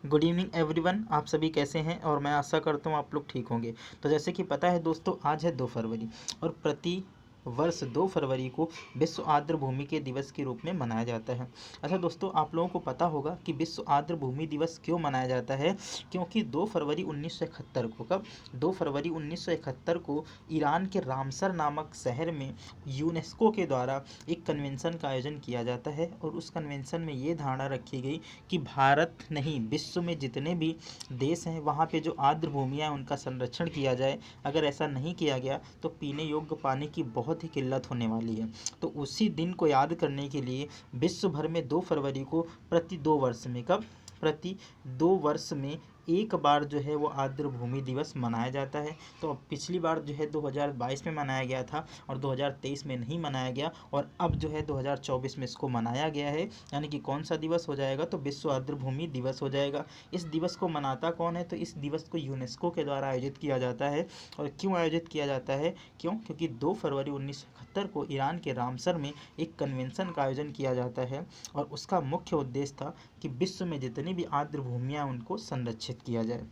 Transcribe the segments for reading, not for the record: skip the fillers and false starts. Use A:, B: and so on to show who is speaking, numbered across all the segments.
A: Good evening everyone. आप सभी कैसे हैं? और मैं आशा करता हूँ आप लोग ठीक होंगे। तो जैसे कि पता है दोस्तों, आज है 2 फरवरी और प्रति वर्ष 2 फरवरी को विश्व आर्द्र भूमि के दिवस के रूप में मनाया जाता है। अच्छा दोस्तों, आप लोगों को पता होगा कि विश्व आर्द्र भूमि दिवस क्यों मनाया जाता है? क्योंकि 2 फरवरी 1971 को, कब? 2 फरवरी 1971 को ईरान के रामसर नामक शहर में यूनेस्को के द्वारा एक कन्वेंशन का आयोजन किया जाता है। और उस कन्वेंशन में ये धारणा रखी गई कि भारत नहीं, विश्व में जितने भी देश हैं वहाँ पे जो आर्द्र भूमियाँ हैं उनका संरक्षण किया जाए। अगर ऐसा नहीं किया गया तो पीने योग्य पानी की बहुत ही किल्लत होने वाली है। तो उसी दिन को याद करने के लिए विश्व भर में 2 फरवरी को प्रति 2 वर्ष में, कब? प्रति 2 वर्ष में एक बार जो है वो आर्द्र भूमि दिवस मनाया जाता है। तो अब पिछली बार जो है 2022 में मनाया गया था और 2023 में नहीं मनाया गया, और अब जो है 2024 में इसको मनाया गया है। यानी कि कौन सा दिवस हो जाएगा? तो विश्व आर्द्र भूमि दिवस हो जाएगा। इस दिवस को मनाता कौन है? तो इस दिवस को यूनेस्को के द्वारा आयोजित किया जाता है। और क्यों आयोजित किया जाता है? क्योंकि 2 फरवरी 1971 को ईरान के रामसर में एक कन्वेंशन का आयोजन किया जाता है। और उसका मुख्य उद्देश्य था कि विश्व में जितनी भी आर्द्र भूमियाँ उनको संरक्षित किया जाए।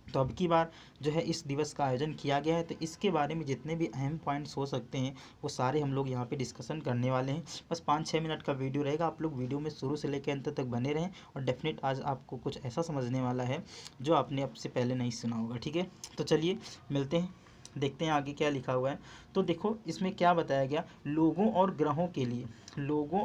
A: तो अब की बार जो है इस दिवस का आयोजन किया गया है। तो इसके बारे में जितने भी अहम पॉइंट्स हो सकते हैं वो सारे हम लोग यहाँ पे डिस्कशन करने वाले हैं। बस 5-6 मिनट का वीडियो रहेगा। आप लोग वीडियो में शुरू से लेकर अंत तक बने रहें, और डेफिनेट आज आपको कुछ ऐसा समझने वाला है जो आपने अब से पहले नहीं सुना होगा। ठीक है, तो चलिए मिलते हैं, देखते हैं आगे क्या लिखा हुआ है। तो देखो इसमें क्या बताया गया, लोगों और ग्रहों के लिए, लोगों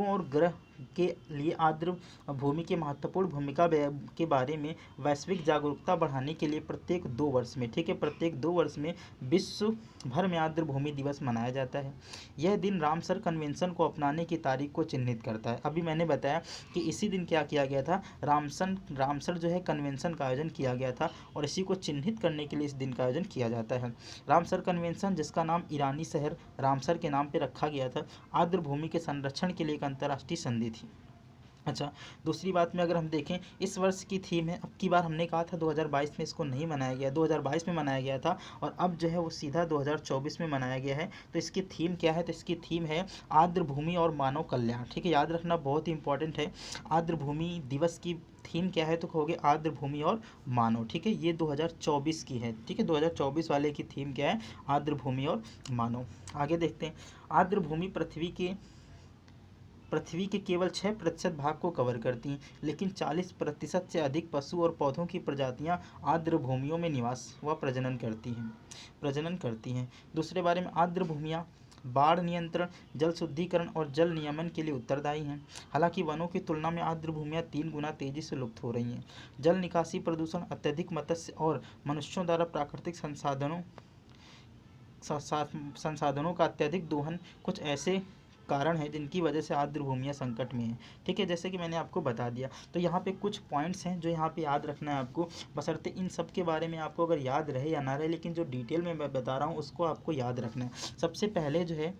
A: और ग्रह के लिए आर्द्र भूमि की महत्वपूर्ण भूमिका के बारे में वैश्विक जागरूकता बढ़ाने के लिए प्रत्येक 2 वर्ष में, ठीक है, प्रत्येक 2 वर्ष में विश्व भर में आर्द्र भूमि दिवस मनाया जाता है। यह दिन रामसर कन्वेंशन को अपनाने की तारीख को चिन्हित करता है। अभी मैंने बताया कि इसी दिन क्या किया गया था, रामसर जो है कन्वेंशन का आयोजन किया गया था, और इसी को चिन्हित करने के लिए इस दिन का आयोजन किया जाता है। रामसर कन्वेंशन, जिसका नाम ईरानी शहर रामसर के नाम पर रखा गया था, आर्द्र भूमि के संरक्षण के लिए एक अंतर्राष्ट्रीय संधि थी। अच्छा, दूसरी बात में अगर हम देखें, इस वर्ष की थीम है, अब की बार हमने कहा था 2022 में इसको नहीं मनाया गया, 2022 में मनाया गया था, और अब जो है वो सीधा 2024 में मनाया गया है। तो इसकी थीम क्या है? तो इसकी थीम है आर्द्र भूमि और मानव कल्याण। ठीक है, याद रखना बहुत ही इंपॉर्टेंट है। आर्द्र भूमि दिवस की थीम क्या है? तो कहोगे आर्द्र भूमि और मानव। ठीक है, ये 2024 की है। ठीक है, 2024 वाले की थीम क्या है? आर्द्र भूमि और मानव। आगे देखते हैं। आर्द्र भूमि पृथ्वी के केवल 6% भाग को कवर करती हैं, लेकिन 40% से अधिक पशु और पौधों की प्रजातियां आर्द्र भूमियों में निवास व प्रजनन करती हैं। दूसरे बारे में, आर्द्र भूमियां बाढ़ नियंत्रण, जल शुद्धिकरण और जल नियमन के लिए उत्तरदायी हैं। हालांकि वनों की तुलना में आर्द्र भूमियां 3 गुना तेजी से लुप्त हो रही हैं। जल निकासी, प्रदूषण, अत्यधिक मत्स्य और मनुष्यों द्वारा प्राकृतिक संसाधनों का अत्यधिक दोहन कुछ ऐसे कारण है जिनकी वजह से आर्द्र भूमियाँ संकट में है। ठीक है, जैसे कि मैंने आपको बता दिया। तो यहाँ पे कुछ पॉइंट्स हैं जो यहाँ पे याद रखना है आपको, बशर्ते इन सब के बारे में आपको अगर याद रहे या ना रहे, लेकिन जो डिटेल में मैं बता रहा हूँ उसको आपको याद रखना है। सबसे पहले जो है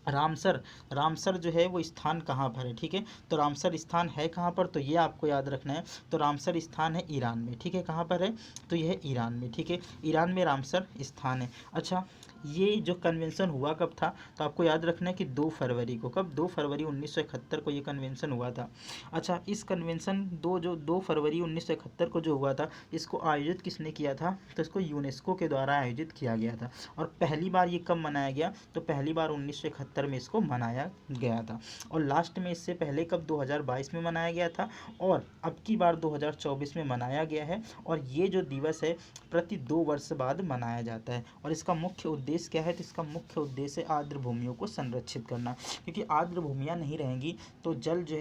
A: रामसर जो है वो स्थान कहाँ पर है? ठीक है, तो रामसर स्थान है कहाँ पर? तो ये आपको याद रखना है। तो रामसर स्थान है ईरान में। ठीक है, कहाँ पर है? तो यह है ईरान में। ठीक है, ईरान में रामसर स्थान है। अच्छा, ये जो कन्वेंशन हुआ कब था? तो आपको याद रखना है कि 2 फरवरी को, कब? 2 फरवरी 1971 को ये कन्वेंशन हुआ था। अच्छा, इस कन्वेंशन 2 फरवरी 1971 को जो हुआ था, इसको आयोजित किसने किया था? तो इसको यूनेस्को के द्वारा आयोजित किया गया था। और पहली बार ये कब मनाया गया? तो पहली बार 1971 में इसको मनाया गया था। और लास्ट में इससे पहले कब? 2022 में मनाया गया था, और अब की बार 2024 में मनाया गया है। और ये जो दिवस है प्रति 2 वर्ष बाद मनाया जाता है। और इसका मुख्य उद्देश्य क्या है? तो इसका मुख्य उद्देश्य है आर्द्र भूमियों को संरक्षित करना, क्योंकि आर्द्र भूमियाँ नहीं रहेंगी तो जल जो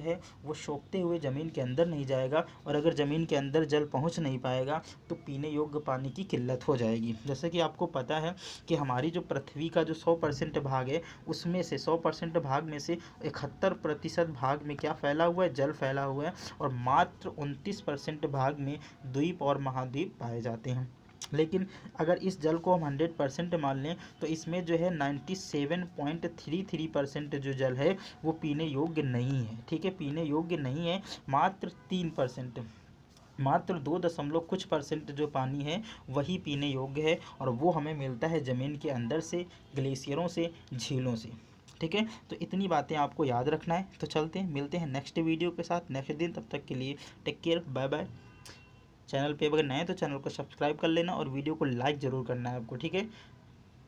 A: है वो सोखते हुए ज़मीन के अंदर नहीं जाएगा, और अगर ज़मीन के अंदर जल पहुंच नहीं पाएगा तो पीने योग्य पानी की किल्लत हो जाएगी। जैसे कि आपको पता है कि हमारी जो पृथ्वी का जो 100% भाग है, उसमें से 100% भाग में से 71% भाग में क्या फैला हुआ है? जल फैला हुआ है, और मात्र 29% भाग में द्वीप और महाद्वीप पाए जाते हैं। लेकिन अगर इस जल को हम 100% मान लें तो इसमें जो है 97.33% जो जल है वो पीने योग्य नहीं है। ठीक है, पीने योग्य नहीं है। मात्र 3%, मात्र 2 दशमलव कुछ % जो पानी है वही पीने योग्य है, और वो हमें मिलता है ज़मीन के अंदर से, ग्लेशियरों से, झीलों से। ठीक है। तो इतनी बातें आपको याद रखना है। तो चलते हैं, मिलते हैं नेक्स्ट वीडियो के साथ नेक्स्ट दिन। तब तक के लिए take care, bye bye. Channel पे अगर नए हैं तो चैनल को सब्सक्राइब कर लेना और वीडियो को लाइक ज़रूर करना है आपको, ठीक है।